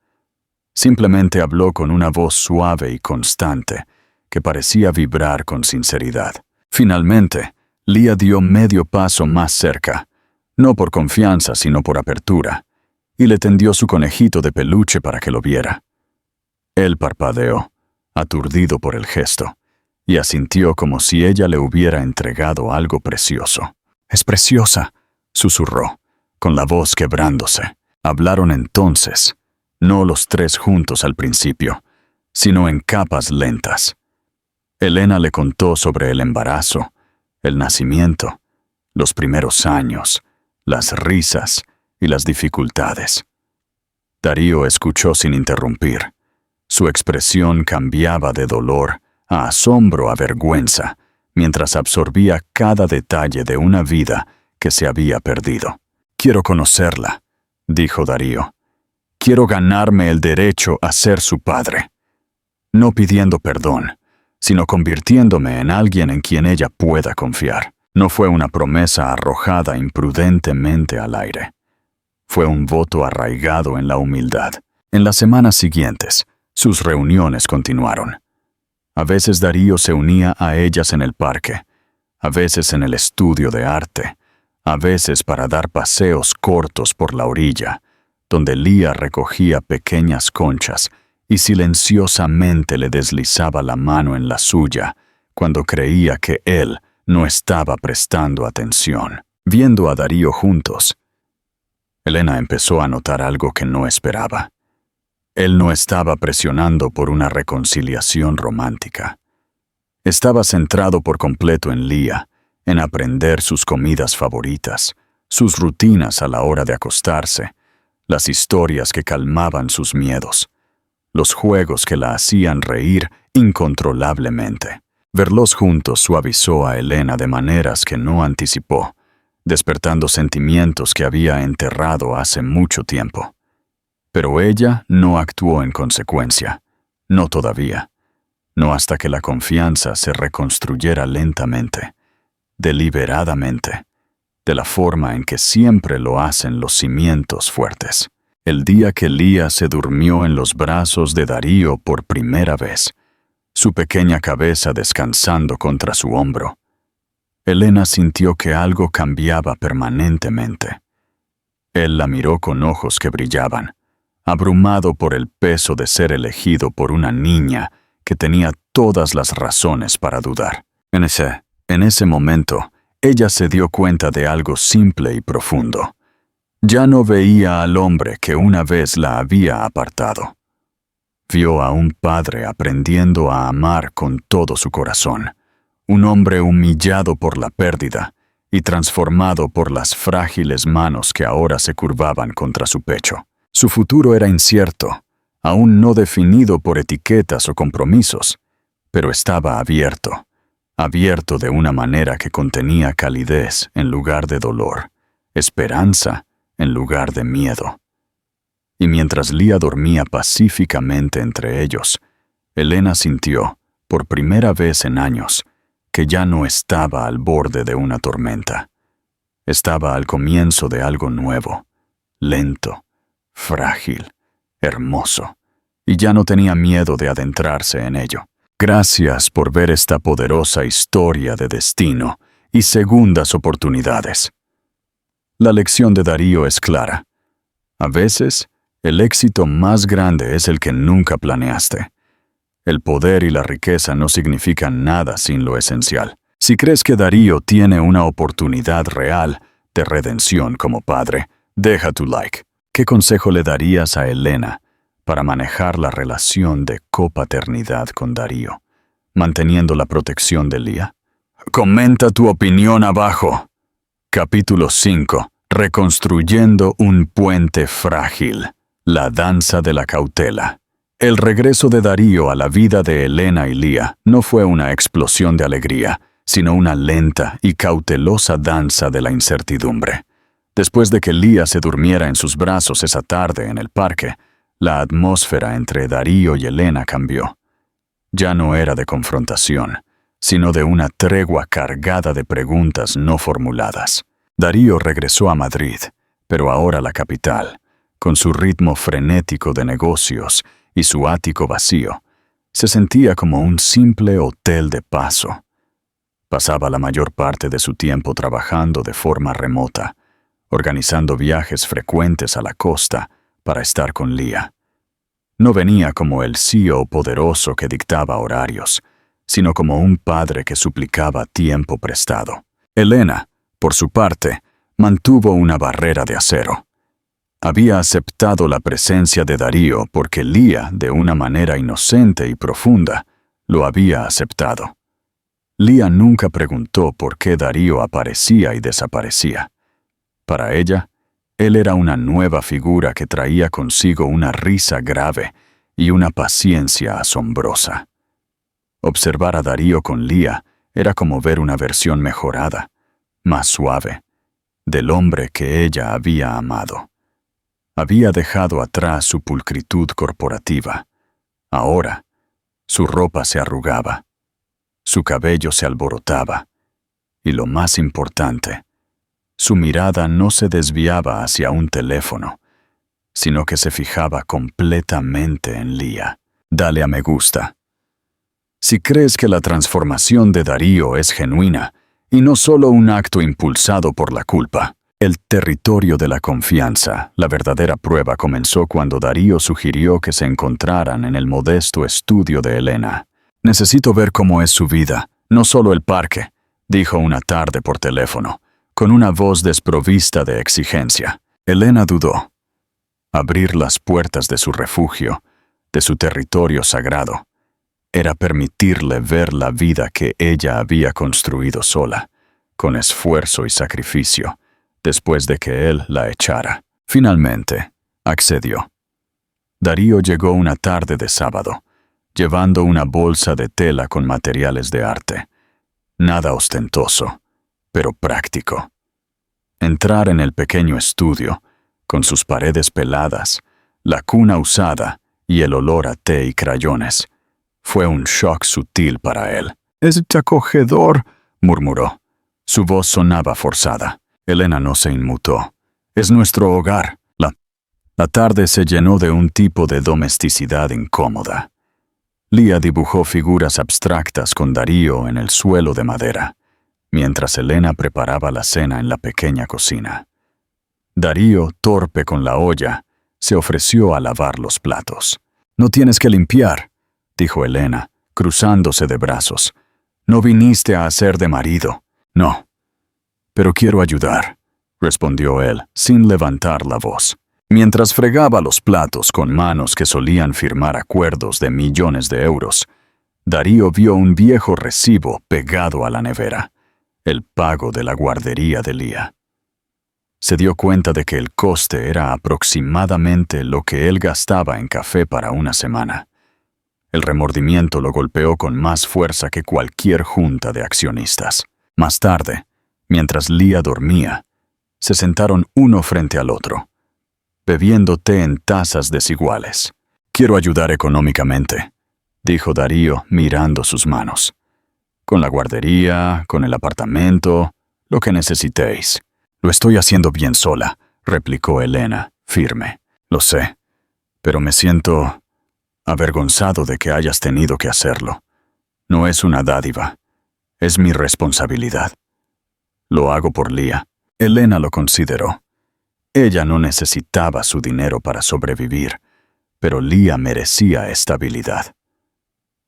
Simplemente habló con una voz suave y constante que parecía vibrar con sinceridad. Finalmente, Lía dio medio paso más cerca, no por confianza sino por apertura, y le tendió su conejito de peluche para que lo viera. Él parpadeó, aturdido por el gesto, y asintió como si ella le hubiera entregado algo precioso. «Es preciosa», susurró, con la voz quebrándose. Hablaron entonces, no los tres juntos al principio, sino en capas lentas. Elena le contó sobre el embarazo, el nacimiento, los primeros años, las risas y las dificultades. Darío escuchó sin interrumpir. Su expresión cambiaba de dolor a asombro a vergüenza, mientras absorbía cada detalle de una vida que se había perdido. «Quiero conocerla», dijo Darío. «Quiero ganarme el derecho a ser su padre. No pidiendo perdón, sino convirtiéndome en alguien en quien ella pueda confiar». No fue una promesa arrojada imprudentemente al aire. Fue un voto arraigado en la humildad. En las semanas siguientes, sus reuniones continuaron. A veces Darío se unía a ellas en el parque, a veces en el estudio de arte, a veces para dar paseos cortos por la orilla, donde Lía recogía pequeñas conchas y silenciosamente le deslizaba la mano en la suya cuando creía que él no estaba prestando atención. Viendo a Darío juntos, Elena empezó a notar algo que no esperaba. Él no estaba presionando por una reconciliación romántica. Estaba centrado por completo en Lía, en aprender sus comidas favoritas, sus rutinas a la hora de acostarse, las historias que calmaban sus miedos, los juegos que la hacían reír incontrolablemente. Verlos juntos suavizó a Elena de maneras que no anticipó, despertando sentimientos que había enterrado hace mucho tiempo. Pero ella no actuó en consecuencia, no todavía, no hasta que la confianza se reconstruyera lentamente, deliberadamente, de la forma en que siempre lo hacen los cimientos fuertes. El día que Lía se durmió en los brazos de Darío por primera vez, su pequeña cabeza descansando contra su hombro, Elena sintió que algo cambiaba permanentemente. Él la miró con ojos que brillaban, abrumado por el peso de ser elegido por una niña que tenía todas las razones para dudar. En ese momento, ella se dio cuenta de algo simple y profundo. Ya no veía al hombre que una vez la había apartado. Vio a un padre aprendiendo a amar con todo su corazón, un hombre humillado por la pérdida y transformado por las frágiles manos que ahora se curvaban contra su pecho. Su futuro era incierto, aún no definido por etiquetas o compromisos, pero estaba abierto abierto de una manera que contenía calidez en lugar de dolor, esperanza en lugar de miedo. Y mientras Lía dormía pacíficamente entre ellos, Elena sintió, por primera vez en años, que ya no estaba al borde de una tormenta. Estaba al comienzo de algo nuevo, lento, frágil, hermoso, y ya no tenía miedo de adentrarse en ello. Gracias por ver esta poderosa historia de destino y segundas oportunidades. La lección de Darío es clara. A veces, el éxito más grande es el que nunca planeaste. El poder y la riqueza no significan nada sin lo esencial. Si crees que Darío tiene una oportunidad real de redención como padre, deja tu like. ¿Qué consejo le darías a Elena para manejar la relación de copaternidad con Darío, manteniendo la protección de Lía? Comenta tu opinión abajo. Capítulo 5. Reconstruyendo un puente frágil. La danza de la cautela. El regreso de Darío a la vida de Elena y Lía no fue una explosión de alegría, sino una lenta y cautelosa danza de la incertidumbre. Después de que Lía se durmiera en sus brazos esa tarde en el parque, la atmósfera entre Darío y Elena cambió. Ya no era de confrontación, sino de una tregua cargada de preguntas no formuladas. Darío regresó a Madrid, pero ahora la capital, con su ritmo frenético de negocios y su ático vacío, se sentía como un simple hotel de paso. Pasaba la mayor parte de su tiempo trabajando de forma remota, organizando viajes frecuentes a la costa para estar con Lía. No venía como el CEO poderoso que dictaba horarios, sino como un padre que suplicaba tiempo prestado. Elena, por su parte, mantuvo una barrera de acero. Había aceptado la presencia de Darío porque Lía, de una manera inocente y profunda, lo había aceptado. Lía nunca preguntó por qué Darío aparecía y desaparecía. Para ella, él era una nueva figura que traía consigo una risa grave y una paciencia asombrosa. Observar a Darío con Lía era como ver una versión mejorada, más suave, del hombre que ella había amado. Había dejado atrás su pulcritud corporativa. Ahora, su ropa se arrugaba, su cabello se alborotaba, y lo más importante, su mirada no se desviaba hacia un teléfono, sino que se fijaba completamente en Lía. Dale a me gusta. Si crees que la transformación de Darío es genuina y no solo un acto impulsado por la culpa. El territorio de la confianza, la verdadera prueba, comenzó cuando Darío sugirió que se encontraran en el modesto estudio de Elena. «Necesito ver cómo es su vida, no solo el parque», dijo una tarde por teléfono, con una voz desprovista de exigencia. Elena dudó. Abrir las puertas de su refugio, de su territorio sagrado, era permitirle ver la vida que ella había construido sola, con esfuerzo y sacrificio, después de que él la echara. Finalmente, accedió. Darío llegó una tarde de sábado, llevando una bolsa de tela con materiales de arte. Nada ostentoso, pero práctico. Entrar en el pequeño estudio, con sus paredes peladas, la cuna usada y el olor a té y crayones, fue un shock sutil para él. «Es acogedor», murmuró. Su voz sonaba forzada. Elena no se inmutó. «Es nuestro hogar». La tarde se llenó de un tipo de domesticidad incómoda. Lía dibujó figuras abstractas con Darío en el suelo de madera, mientras Elena preparaba la cena en la pequeña cocina. Darío, torpe con la olla, se ofreció a lavar los platos. «No tienes que limpiar», dijo Elena, cruzándose de brazos. «No viniste a hacer de marido». «No, pero quiero ayudar», respondió él, sin levantar la voz. Mientras fregaba los platos con manos que solían firmar acuerdos de millones de euros, Darío vio un viejo recibo pegado a la nevera, el pago de la guardería de Lía. Se dio cuenta de que el coste era aproximadamente lo que él gastaba en café para una semana. El remordimiento lo golpeó con más fuerza que cualquier junta de accionistas. Más tarde, mientras Leah dormía, se sentaron uno frente al otro, bebiendo té en tazas desiguales. «Quiero ayudar económicamente», dijo Darío mirando sus manos. «Con la guardería, con el apartamento, lo que necesitéis». «Lo estoy haciendo bien sola», replicó Elena, firme. «Lo sé, pero me siento avergonzado de que hayas tenido que hacerlo. No es una dádiva, es mi responsabilidad. Lo hago por Leah». Elena lo consideró. Ella no necesitaba su dinero para sobrevivir, pero Leah merecía estabilidad.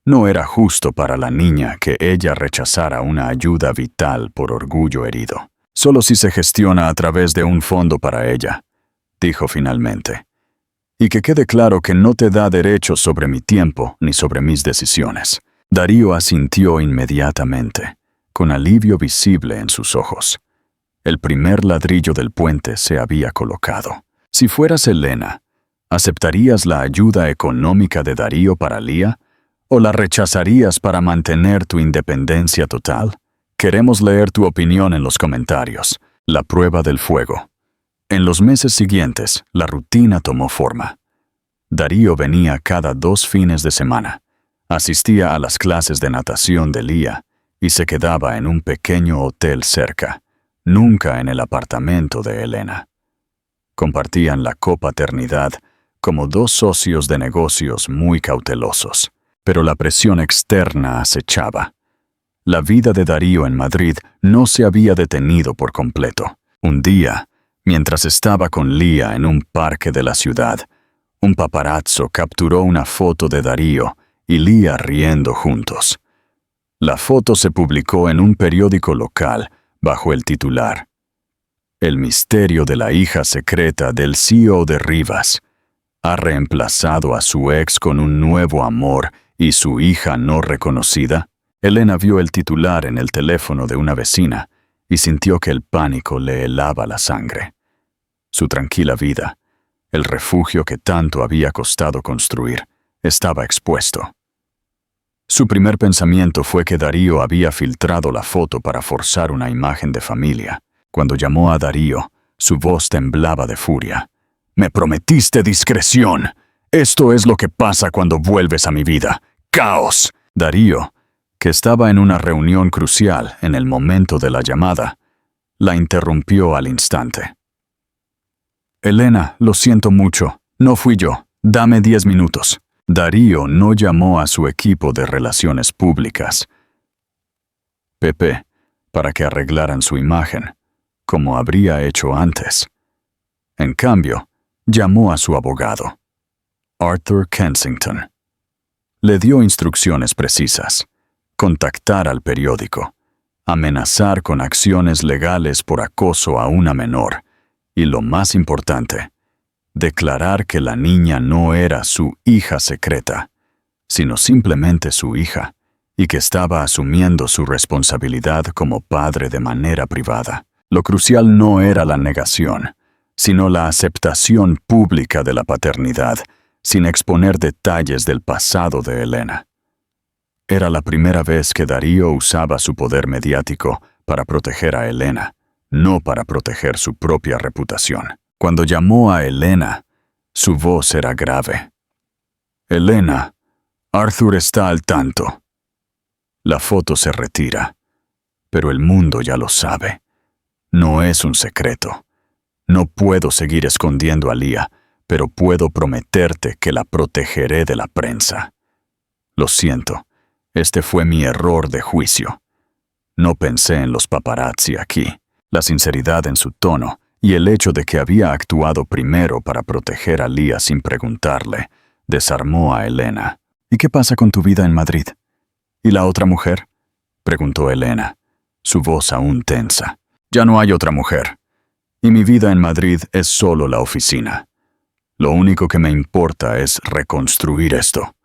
No era justo para la niña que ella rechazara una ayuda vital por orgullo herido. «Solo si se gestiona a través de un fondo para ella», dijo finalmente. «Y que quede claro que no te da derecho sobre mi tiempo ni sobre mis decisiones». Darío asintió inmediatamente, con alivio visible en sus ojos. El primer ladrillo del puente se había colocado. «Si fueras Elena, ¿aceptarías la ayuda económica de Darío para Leah o la rechazarías para mantener tu independencia total? Queremos leer tu opinión en los comentarios». La prueba del fuego. En los meses siguientes, la rutina tomó forma. Darío venía cada 2 fines de semana, asistía a las clases de natación de Leah y se quedaba en un pequeño hotel cerca, nunca en el apartamento de Elena. Compartían la copaternidad como 2 socios de negocios muy cautelosos, pero la presión externa acechaba. La vida de Darío en Madrid no se había detenido por completo. Un día, mientras estaba con Leah en un parque de la ciudad, un paparazzo capturó una foto de Darío y Leah riendo juntos. La foto se publicó en un periódico local bajo el titular: «El misterio de la hija secreta del CEO de Rivas. Ha reemplazado a su ex con un nuevo amor y su hija no reconocida». Elena vio el titular en el teléfono de una vecina y sintió que el pánico le helaba la sangre. Su tranquila vida, el refugio que tanto había costado construir, estaba expuesto. Su primer pensamiento fue que Darío había filtrado la foto para forzar una imagen de familia. Cuando llamó a Darío, su voz temblaba de furia. «Me prometiste discreción. Esto es lo que pasa cuando vuelves a mi vida. ¡Caos!». Darío, que estaba en una reunión crucial en el momento de la llamada, la interrumpió al instante. «Elena, lo siento mucho. No fui yo. Dame 10 minutos». Darío no llamó a su equipo de relaciones públicas, PP, para que arreglaran su imagen, como habría hecho antes. En cambio, llamó a su abogado, Arthur Kensington. Le dio instrucciones precisas: contactar al periódico, amenazar con acciones legales por acoso a una menor y, lo más importante, declarar que la niña no era su hija secreta, sino simplemente su hija, y que estaba asumiendo su responsabilidad como padre de manera privada. Lo crucial no era la negación, sino la aceptación pública de la paternidad, sin exponer detalles del pasado de Elena. Era la primera vez que Darío usaba su poder mediático para proteger a Elena, no para proteger su propia reputación. Cuando llamó a Elena, su voz era grave. «Elena, Arthur está al tanto». La foto se retira, pero el mundo ya lo sabe. No es un secreto. No puedo seguir escondiendo a Leah, pero puedo prometerte que la protegeré de la prensa. Lo siento, este fue mi error de juicio. No pensé en los paparazzi aquí. La sinceridad en su tono y el hecho de que había actuado primero para proteger a Leah sin preguntarle, desarmó a Elena. «¿Y qué pasa con tu vida en Madrid? ¿Y la otra mujer?», preguntó Elena, su voz aún tensa. «Ya no hay otra mujer. Y mi vida en Madrid es solo la oficina. Lo único que me importa es reconstruir esto»,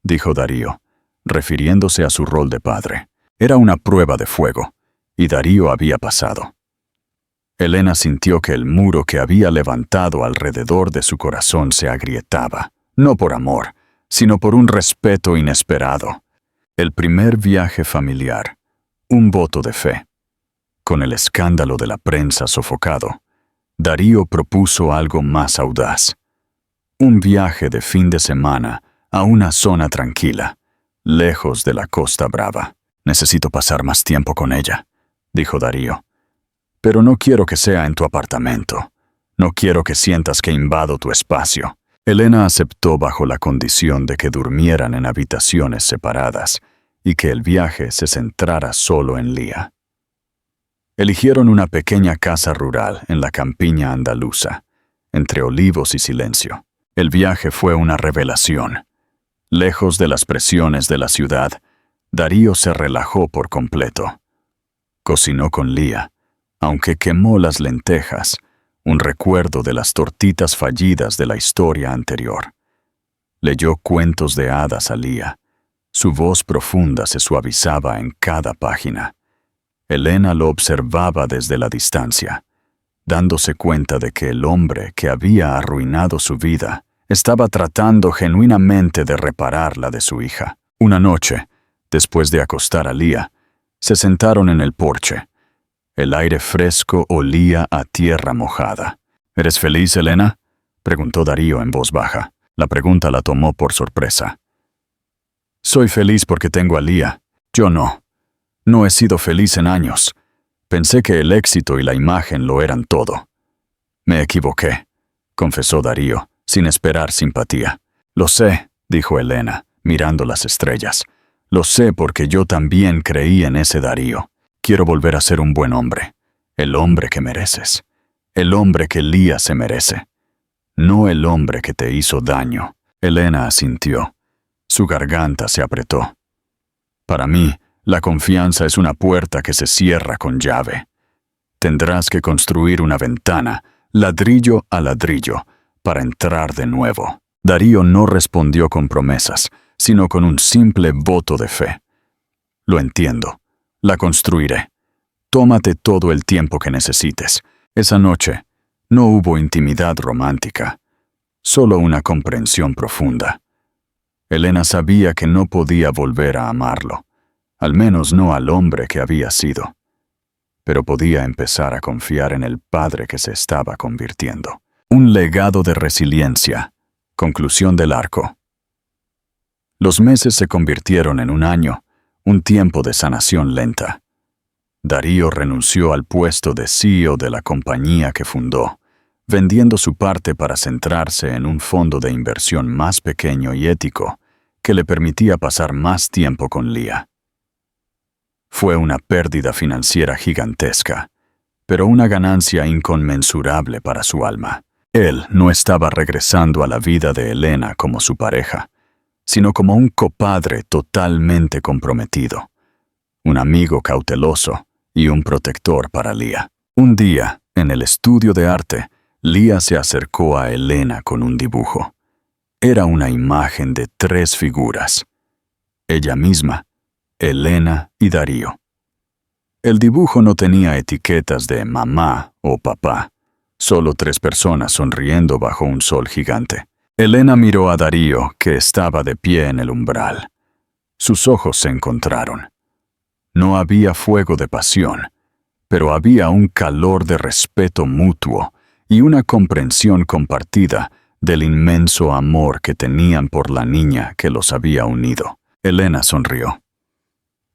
dijo Darío, refiriéndose a su rol de padre. Era una prueba de fuego, y Darío había pasado. Elena sintió que el muro que había levantado alrededor de su corazón se agrietaba, no por amor, sino por un respeto inesperado. El primer viaje familiar, un voto de fe. Con el escándalo de la prensa sofocado, Darío propuso algo más audaz. Un viaje de fin de semana a una zona tranquila, lejos de la Costa Brava. «Necesito pasar más tiempo con ella», dijo Darío. «Pero no quiero que sea en tu apartamento. No quiero que sientas que invado tu espacio». Elena aceptó bajo la condición de que durmieran en habitaciones separadas y que el viaje se centrara solo en Lía. Eligieron una pequeña casa rural en la campiña andaluza, entre olivos y silencio. El viaje fue una revelación. Lejos de las presiones de la ciudad, Darío se relajó por completo. Cocinó con Lía, aunque quemó las lentejas, un recuerdo de las tortitas fallidas de la historia anterior. Leyó cuentos de hadas a Lía. Su voz profunda se suavizaba en cada página. Elena lo observaba desde la distancia, dándose cuenta de que el hombre que había arruinado su vida estaba tratando genuinamente de reparar la de su hija. Una noche, después de acostar a Lía, se sentaron en el porche. El aire fresco olía a tierra mojada. «¿Eres feliz, Elena?», preguntó Darío en voz baja. La pregunta la tomó por sorpresa. «Soy feliz porque tengo a Lía. Yo no. No he sido feliz en años. Pensé que el éxito y la imagen lo eran todo». «Me equivoqué», confesó Darío, sin esperar simpatía. «Lo sé», dijo Elena, mirando las estrellas. «Lo sé porque yo también creí en ese Darío. Quiero volver a ser un buen hombre. El hombre que mereces. El hombre que Lía se merece. No el hombre que te hizo daño». Elena asintió. Su garganta se apretó. «Para mí, la confianza es una puerta que se cierra con llave. Tendrás que construir una ventana, ladrillo a ladrillo, para entrar de nuevo». Darío no respondió con promesas, sino con un simple voto de fe. «Lo entiendo. La construiré. Tómate todo el tiempo que necesites». Esa noche no hubo intimidad romántica, solo una comprensión profunda. Elena sabía que no podía volver a amarlo, al menos no al hombre que había sido, pero podía empezar a confiar en el padre que se estaba convirtiendo. Un legado de resiliencia. Conclusión del arco. Los meses se convirtieron en un año, un tiempo de sanación lenta. Darío renunció al puesto de CEO de la compañía que fundó, vendiendo su parte para centrarse en un fondo de inversión más pequeño y ético que le permitía pasar más tiempo con Lía. Fue una pérdida financiera gigantesca, pero una ganancia inconmensurable para su alma. Él no estaba regresando a la vida de Elena como su pareja, sino como un copadre totalmente comprometido, un amigo cauteloso y un protector para Lía. Un día, en el estudio de arte, Lía se acercó a Elena con un dibujo. Era una imagen de 3 figuras: ella misma, Elena y Darío. El dibujo no tenía etiquetas de mamá o papá, solo 3 personas sonriendo bajo un sol gigante. Elena miró a Darío, que estaba de pie en el umbral. Sus ojos se encontraron. No había fuego de pasión, pero había un calor de respeto mutuo y una comprensión compartida del inmenso amor que tenían por la niña que los había unido. Elena sonrió.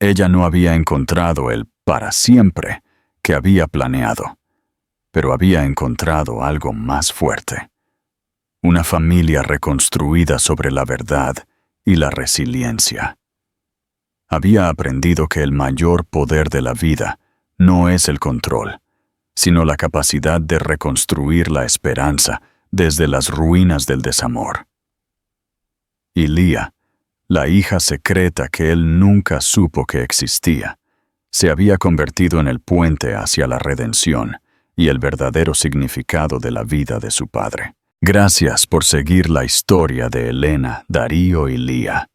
Ella no había encontrado el para siempre que había planeado, pero había encontrado algo más fuerte. Una familia reconstruida sobre la verdad y la resiliencia. Había aprendido que el mayor poder de la vida no es el control, sino la capacidad de reconstruir la esperanza desde las ruinas del desamor. Y Lía, la hija secreta que él nunca supo que existía, se había convertido en el puente hacia la redención y el verdadero significado de la vida de su padre. Gracias por seguir la historia de Elena, Darío y Lía.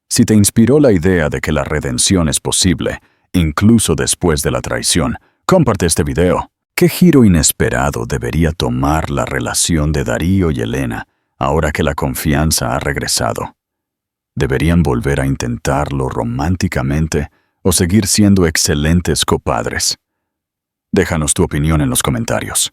Si te inspiró la idea de que la redención es posible, incluso después de la traición, comparte este video. ¿Qué giro inesperado debería tomar la relación de Darío y Elena ahora que la confianza ha regresado? ¿Deberían volver a intentarlo románticamente o seguir siendo excelentes copadres? Déjanos tu opinión en los comentarios.